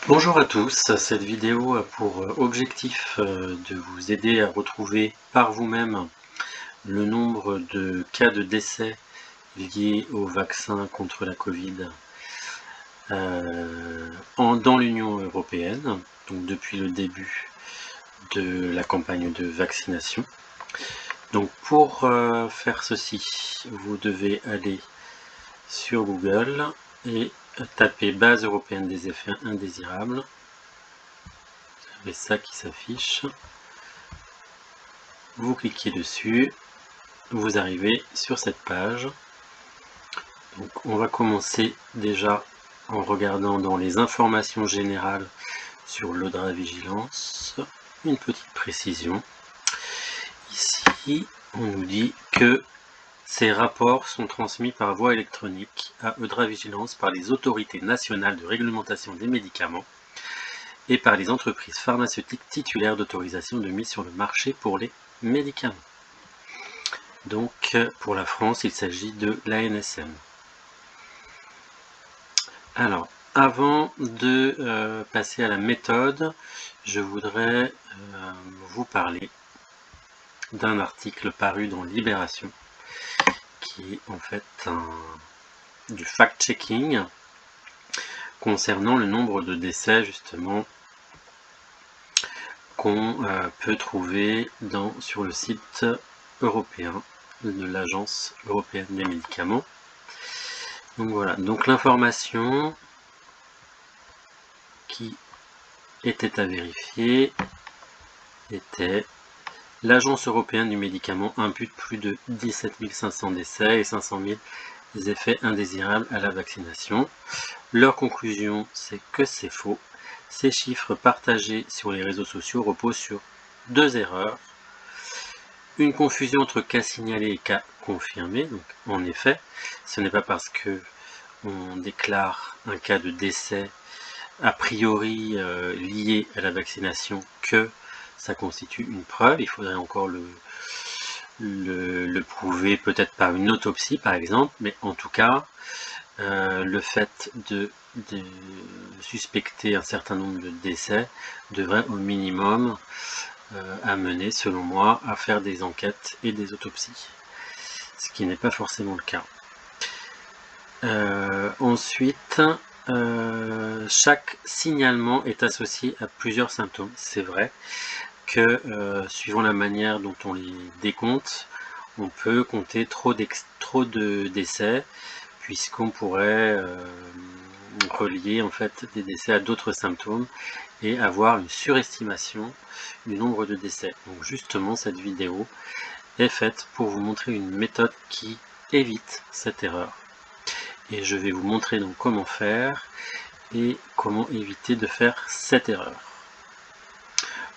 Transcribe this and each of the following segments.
Bonjour à tous, cette vidéo a pour objectif de vous aider à retrouver par vous-même le nombre de cas de décès liés au vaccin contre la Covid dans l'Union européenne, donc depuis le début de la campagne de vaccination. Donc pour faire ceci, vous devez aller sur Google et taper base européenne des effets indésirables. Vous avez ça qui s'affiche. Vous cliquez dessus, vous arrivez sur cette page. Donc on va commencer déjà en regardant dans les informations générales sur l'Eudravigilance. Une petite précision. Ici, on nous dit que ces rapports sont transmis par voie électronique à Eudravigilance par les autorités nationales de réglementation des médicaments et par les entreprises pharmaceutiques titulaires d'autorisation de mise sur le marché pour les médicaments. Donc pour la France, il s'agit de l'ANSM. Alors, avant de passer à la méthode, je voudrais vous parler d'un article paru dans Libération, qui est en fait du fact-checking concernant le nombre de décès justement qu'on peut trouver sur le site européen de l'Agence européenne des médicaments. Donc voilà, donc l'information qui était à vérifier était: l'Agence européenne du médicament impute plus de 17 500 décès et 500 000 effets indésirables à la vaccination. Leur conclusion, c'est que c'est faux. Ces chiffres partagés sur les réseaux sociaux reposent sur deux erreurs. Une confusion entre cas signalés et cas confirmés. Donc, en effet, ce n'est pas parce que on déclare un cas de décès a priori lié à la vaccination que ça constitue une preuve. Il faudrait encore le prouver, peut-être par une autopsie par exemple, mais en tout cas, le fait de suspecter un certain nombre de décès devrait au minimum amener, selon moi, à faire des enquêtes et des autopsies, ce qui n'est pas forcément le cas. Ensuite, chaque signalement est associé à plusieurs symptômes. C'est vrai que suivant la manière dont on les décompte, on peut compter trop de décès, puisqu'on pourrait relier en fait des décès à d'autres symptômes et avoir une surestimation du nombre de décès. Donc justement, cette vidéo est faite pour vous montrer une méthode qui évite cette erreur. Et je vais vous montrer donc comment faire et comment éviter de faire cette erreur,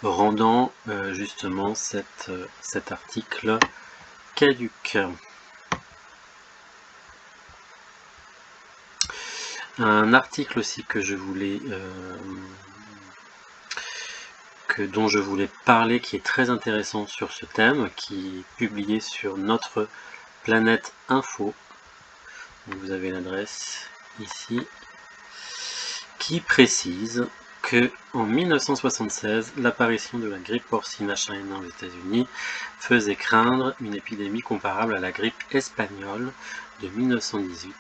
rendant justement cet article caduc. Un article aussi que je voulais dont je voulais parler, qui est très intéressant sur ce thème, qui est publié sur Notre Planète Info. Vous avez l'adresse ici, qui précise que en 1976, l'apparition de la grippe porcine H1N1 aux États-Unis faisait craindre une épidémie comparable à la grippe espagnole de 1918.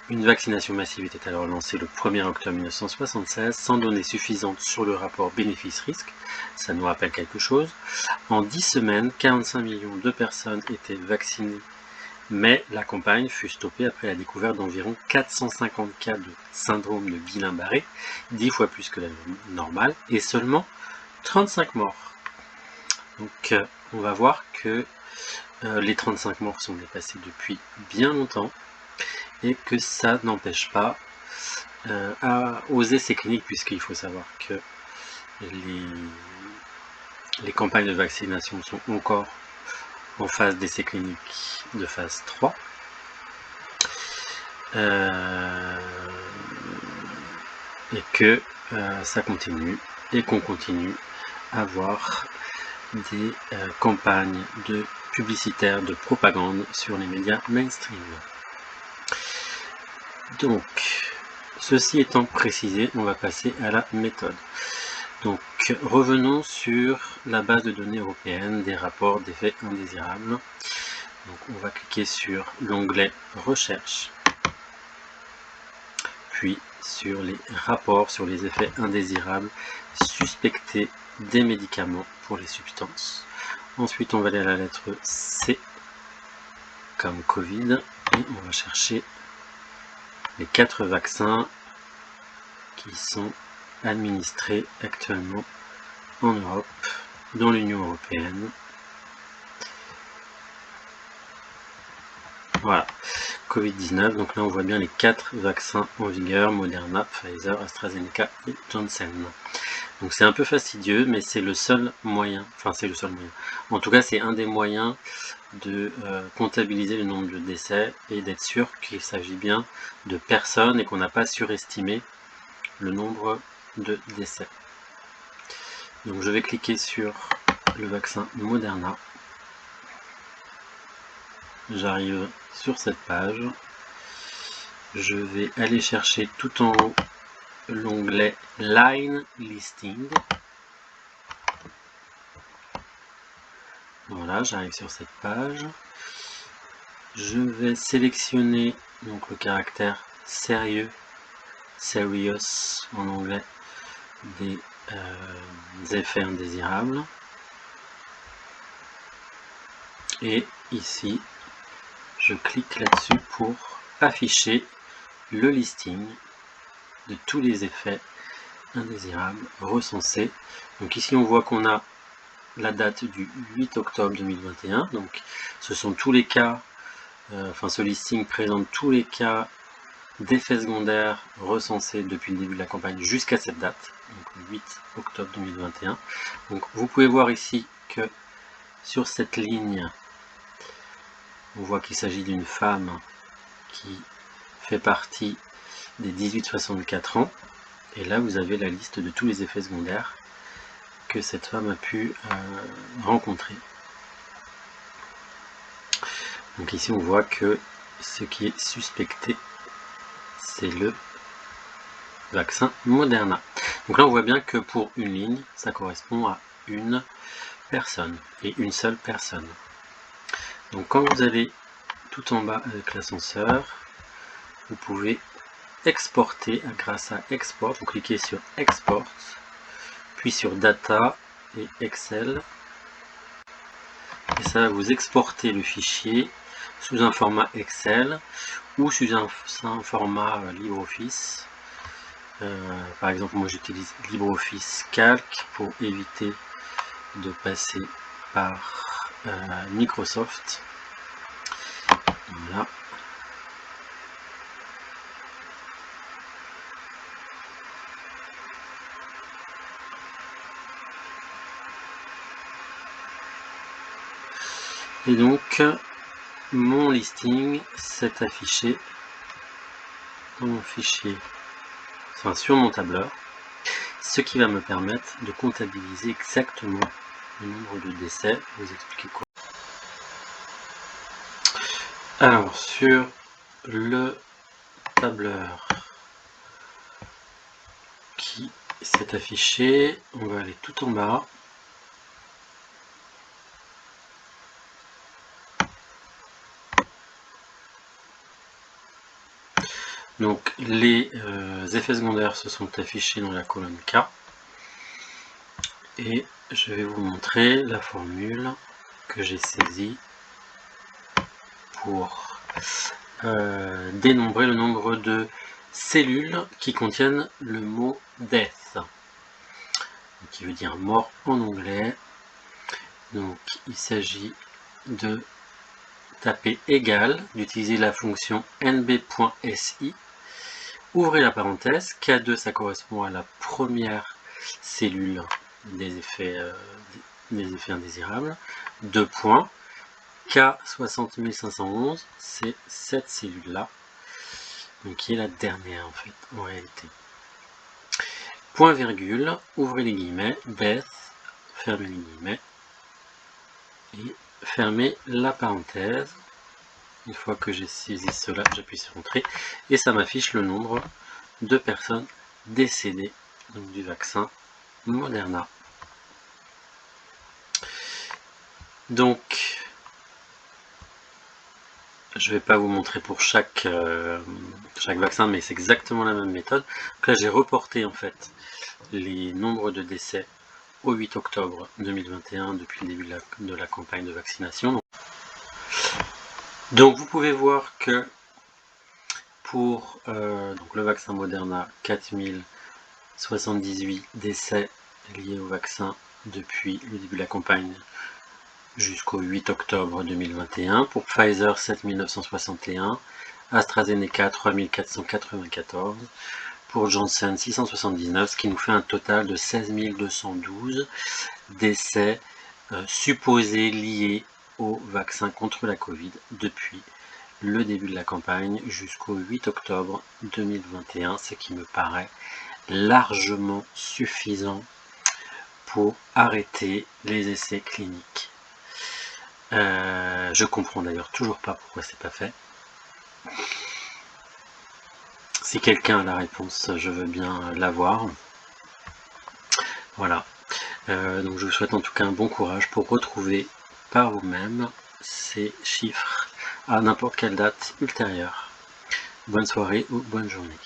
Une vaccination massive était alors lancée le 1er octobre 1976, sans données suffisantes sur le rapport bénéfice-risque. Ça nous rappelle quelque chose. En 10 semaines, 45 millions de personnes étaient vaccinées, mais la campagne fut stoppée après la découverte d'environ 450 cas de syndrome de Guillain-Barré, 10 fois plus que la normale, et seulement 35 morts. Donc on va voir que les 35 morts sont dépassés depuis bien longtemps, et que ça n'empêche pas aux essais cliniques, puisqu'il faut savoir que les campagnes de vaccination sont encore en phase d'essais cliniques de phase 3. Et que ça continue, et qu'on continue à avoir des campagnes publicitaires de propagande sur les médias mainstream. Donc, ceci étant précisé, on va passer à la méthode. Donc revenons sur la base de données européenne des rapports d'effets indésirables. Donc on va cliquer sur l'onglet Recherche, puis sur les rapports sur les effets indésirables suspectés des médicaments pour les substances. Ensuite on va aller à la lettre C comme Covid et on va chercher les 4 vaccins qui sont administrés actuellement en Europe, dans l'Union européenne. Voilà, Covid-19, donc là on voit bien les 4 vaccins en vigueur, Moderna, Pfizer, AstraZeneca et Janssen. Donc c'est un peu fastidieux, mais c'est le seul moyen, enfin c'est le seul moyen, en tout cas c'est un des moyens de comptabiliser le nombre de décès et d'être sûr qu'il s'agit bien de personnes et qu'on n'a pas surestimé le nombre de décès. Donc je vais cliquer sur le vaccin Moderna. J'arrive sur cette page. Je vais aller chercher tout en haut l'onglet Line Listing. Voilà, j'arrive sur cette page. Je vais sélectionner donc le caractère sérieux, serious en anglais, des effets indésirables. Et ici, je clique là-dessus pour afficher le listing de tous les effets indésirables recensés. Donc ici, on voit qu'on a la date du 8 octobre 2021. Donc ce sont tous les cas, ce listing présente tous les cas d'effets secondaires recensés depuis le début de la campagne jusqu'à cette date, donc le 8 octobre 2021. Donc vous pouvez voir ici que sur cette ligne, on voit qu'il s'agit d'une femme qui fait partie des 18-64 ans. Et là, vous avez la liste de tous les effets secondaires que cette femme a pu rencontrer. Donc ici, on voit que ce qui est suspecté, c'est le vaccin Moderna. Donc là, on voit bien que pour une ligne, ça correspond à une personne et une seule personne. Donc quand vous allez tout en bas avec l'ascenseur, vous pouvez exporter grâce à Export. Vous cliquez sur Export, puis sur Data et Excel. Et ça va vous exporter le fichier sous un format Excel ou sous un format LibreOffice. Par exemple, moi j'utilise LibreOffice Calc pour éviter de passer par Microsoft. Voilà. Et donc, mon listing s'est affiché dans mon fichier, enfin sur mon tableur, ce qui va me permettre de comptabiliser exactement le nombre de décès. Je vais vous expliquer quoi. Alors, sur le tableur qui s'est affiché, on va aller tout en bas. Donc les effets secondaires se sont affichés dans la colonne K. Et je vais vous montrer la formule que j'ai saisie pour dénombrer le nombre de cellules qui contiennent le mot death, qui veut dire mort en anglais. Donc il s'agit de taper égal, d'utiliser la fonction nb.si, ouvrez la parenthèse, K2 ça correspond à la première cellule des effets indésirables, 2 points, K60511, c'est cette cellule-là, donc qui est la dernière en fait, en réalité. Point virgule, ouvrez les guillemets, death, fermez les guillemets, et fermez la parenthèse. Une fois que j'ai saisi cela, j'appuie sur Entrée, et ça m'affiche le nombre de personnes décédées donc du vaccin Moderna. Donc, je ne vais pas vous montrer pour chaque vaccin, mais c'est exactement la même méthode. Donc là, j'ai reporté en fait les nombres de décès au 8 octobre 2021 depuis le début de la campagne de vaccination. Donc vous pouvez voir que pour donc le vaccin Moderna, 4078 décès liés au vaccin depuis le début de la campagne jusqu'au 8 octobre 2021. Pour Pfizer, 7961. AstraZeneca, 3494. Pour Janssen, 679, ce qui nous fait un total de 16 212 décès supposés liés au vaccin contre la Covid depuis le début de la campagne jusqu'au 8 octobre 2021, ce qui me paraît largement suffisant pour arrêter les essais cliniques. Je comprends d'ailleurs toujours pas pourquoi c'est pas fait. Si quelqu'un a la réponse, je veux bien l'avoir. Voilà. Donc je vous souhaite en tout cas un bon courage pour retrouver par vous-même ces chiffres à n'importe quelle date ultérieure. Bonne soirée ou bonne journée.